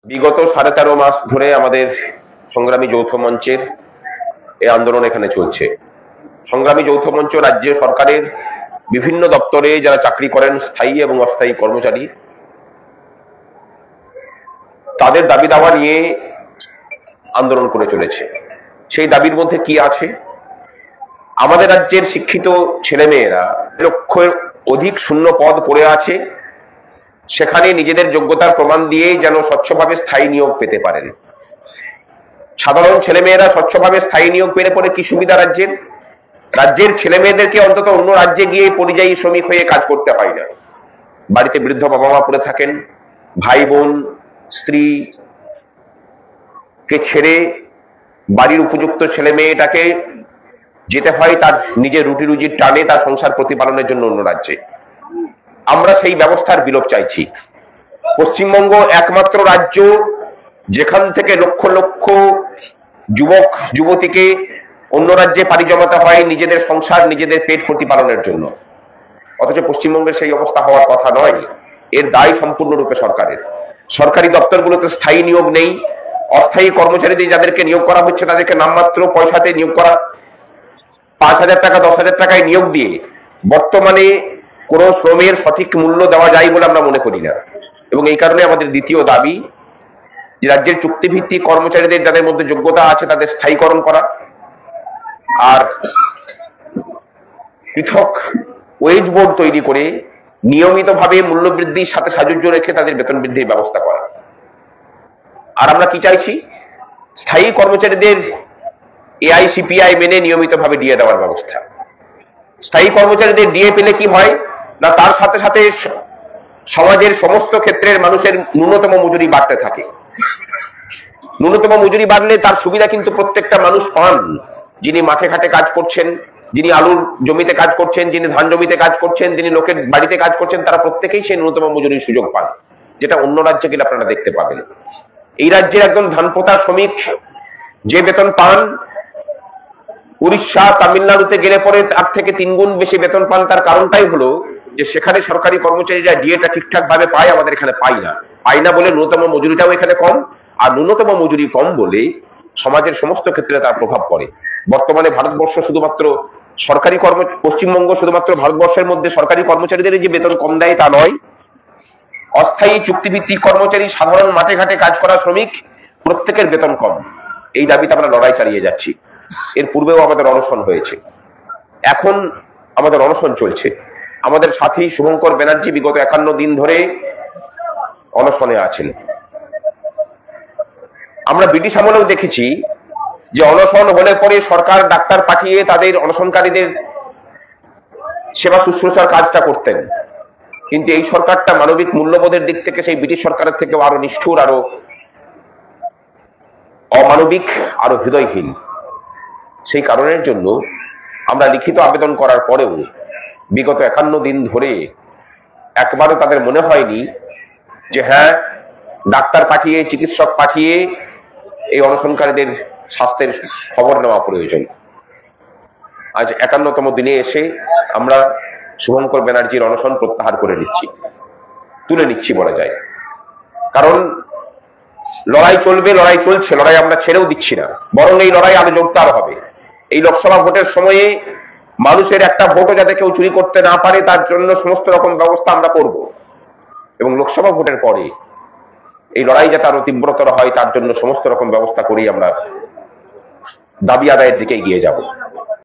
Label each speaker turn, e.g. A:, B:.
A: বিগত 13.5 মাস ধরে আমাদের সংগ্রামী যৌথ মঞ্চের এই আন্দোলন এখানে চলছে। সংগ্রামী যৌথ মঞ্চ রাজ্য সরকারের বিভিন্ন দপ্তরে যারা চাকরি করেন, স্থায়ী এবং অস্থায়ী কর্মচারী, তাদের দাবি দাওয়া নিয়ে আন্দোলন করে চলেছে। সেই দাবির মধ্যে কি আছে? আমাদের রাজ্যের শিক্ষিত ছেলেমেয়েরা লক্ষের অধিক শূন্য পদ পড়ে আছে, সেখানে নিজেদের যোগ্যতার প্রমাণ দিয়ে যেন স্বচ্ছভাবে স্থায়ী নিয়োগ পেতে পারেন। সাধারণ ছেলেমেয়েরা স্বচ্ছভাবে স্থায়ী নিয়োগ পেলে পরে কি সুবিধা রাজ্যের ছেলেমেয়েদেরকে অন্তত অন্য রাজ্যে গিয়ে পরিযায়ী শ্রমিক হয়ে কাজ করতে হয় না। বাড়িতে বৃদ্ধ বাবা মা পড়ে থাকেন, ভাই বোন স্ত্রী কে ছেড়ে বাড়ির উপযুক্ত ছেলে মেয়েটাকে যেতে হয় তার নিজের রুটি রুজির টানে তার সংসার প্রতিপালনের জন্য অন্য রাজ্যে। আমরা সেই ব্যবস্থার বিলোপ চাইছি। পশ্চিমবঙ্গ একমাত্র রাজ্য যেখান থেকে লক্ষ লক্ষ যুবক যুবতীকে অন্য রাজ্যে পাড়ি জমাতে হয় নিজেদের সংসার নিজেদের পেট প্রতিপালনের জন্য। অথচ পশ্চিমবঙ্গের সেই অবস্থা হওয়ার কথা নয়। এর দায় সম্পূর্ণরূপে সরকারের। সরকারি দপ্তরগুলোতে স্থায়ী নিয়োগ নেই। অস্থায়ী কর্মচারীদের যাদেরকে নিয়োগ করা হচ্ছে তাদেরকে নামমাত্র পয়সাতে নিয়োগ করা, 5,000 টাকা 10,000 টাকায় নিয়োগ দিয়ে বর্তমানে কোন শ্রমের সঠিক মূল্য দেওয়া যায় বলে আমরা মনে করি না। এবং এই কারণে আমাদের দ্বিতীয় দাবি যে রাজ্যের চুক্তিভিত্তিক কর্মচারীদের যাদের মধ্যে যোগ্যতা আছে তাদের স্থায়ীকরণ করা, আর পৃথক ওয়েজ বোর্ড তৈরি করে নিয়মিতভাবে মূল্যবৃদ্ধির সাথে সাযুজ্য রেখে তাদের বেতন বৃদ্ধির ব্যবস্থা করা। আর আমরা কি চাইছি? স্থায়ী কর্মচারীদের এআইসিপিআই মেনে নিয়মিতভাবে ডিএ দেওয়ার ব্যবস্থা। স্থায়ী কর্মচারীদের ডিএ পেলে কি হয় না, তার সাথে সাথে সমাজের সমস্ত ক্ষেত্রের মানুষের ন্যূনতম মজুরি বাড়তে থাকে। ন্যূনতম মজুরি বাড়লে তার সুবিধা কিন্তু প্রত্যেকটা মানুষ পান। যিনি মাঠে ঘাটে কাজ করছেন, যিনি আলুর জমিতে কাজ করছেন, যিনি ধান জমিতে কাজ করছেন, যিনি লোকের বাড়িতে কাজ করছেন, তারা প্রত্যেকেই সেই ন্যূনতম মজুরির সুযোগ পান, যেটা অন্য রাজ্যে গেলে আপনারা দেখতে পাবেন। এই রাজ্যের একজন ধান পোতা শ্রমিক যে বেতন পান, উড়িষ্যা তামিলনাড়ুতে গেলে পরে তার থেকে 3 গুণ বেশি বেতন পান। তার কারণটাই হলো যে সেখানে সরকারি কর্মচারীরা ডিএটা ঠিকঠাক ভাবে পায়, আমাদের এখানে পায় না বলে ন্যূনতম মজুরিটাও এখানে কম। আর ন্যূনতম মজুরি কম বলে সমাজের সমস্ত ক্ষেত্রে তার প্রভাব পড়ে। বর্তমানে ভারতবর্ষ শুধুমাত্র সরকারি পশ্চিমবঙ্গ শুধুমাত্র ভারতবর্ষের মধ্যে সরকারি কর্মচারীদের যে বেতন কম দেয় তা নয়, অস্থায়ী চুক্তিভিত্তিক কর্মচারী, সাধারণ মাঠে ঘাটে কাজ করা শ্রমিক প্রত্যেকের বেতন কম। এই দাবিতে আমরা লড়াই চালিয়ে যাচ্ছি। এর পূর্বেও আমাদের অনশন হয়েছে, এখন আমাদের অনশন চলছে। আমাদের সাথী শুভঙ্কর ব্যানার্জি বিগত 51 দিন ধরে অনশনে আছেন। আমরা ব্রিটিশ আমলেও দেখেছি যে অনশন হলে পরে সরকার ডাক্তার পাঠিয়ে তাদের অনশনকারীদের সেবা শুশ্রূষার কাজটা করতেন। কিন্তু এই সরকারটা মানবিক মূল্যবোধের দিক থেকে সেই ব্রিটিশ সরকারের থেকেও আরো নিষ্ঠুর, আরো অমানবিক, আরো হৃদয়হীন। সেই কারণের জন্য আমরা লিখিত আবেদন করার পরেও বিগত 51 দিন ধরে একবারও তাদের মনে হয়নি যে হ্যাঁ, ডাক্তার পাঠিয়ে চিকিৎসক পাঠিয়ে এই অনশনকারীদের স্বাস্থ্যের খবর নেওয়া প্রয়োজন। আজ 51তম দিনে এসে আমরা শুভঙ্কর ব্যানার্জির অনশন প্রত্যাহার করে তুলে নিচ্ছি বলা যায়। কারণ লড়াই চলবে, লড়াই চলছে, লড়াই আমরা ছেড়েও দিচ্ছি না, বরং এই লড়াই আরো জোরদার হবে। এই লোকসভা ভোটের সময়ে মানুষের একটা ভোটও যাতে কেউ চুরি করতে না পারে তার জন্য সমস্ত রকম ব্যবস্থা আমরা করব। এবং লোকসভা ভোটের পরে এই লড়াই যাতে আরো তীব্রতর হয় তার জন্য সমস্ত রকম ব্যবস্থা করেই আমরা দাবি আদায়ের দিকে এগিয়ে যাব।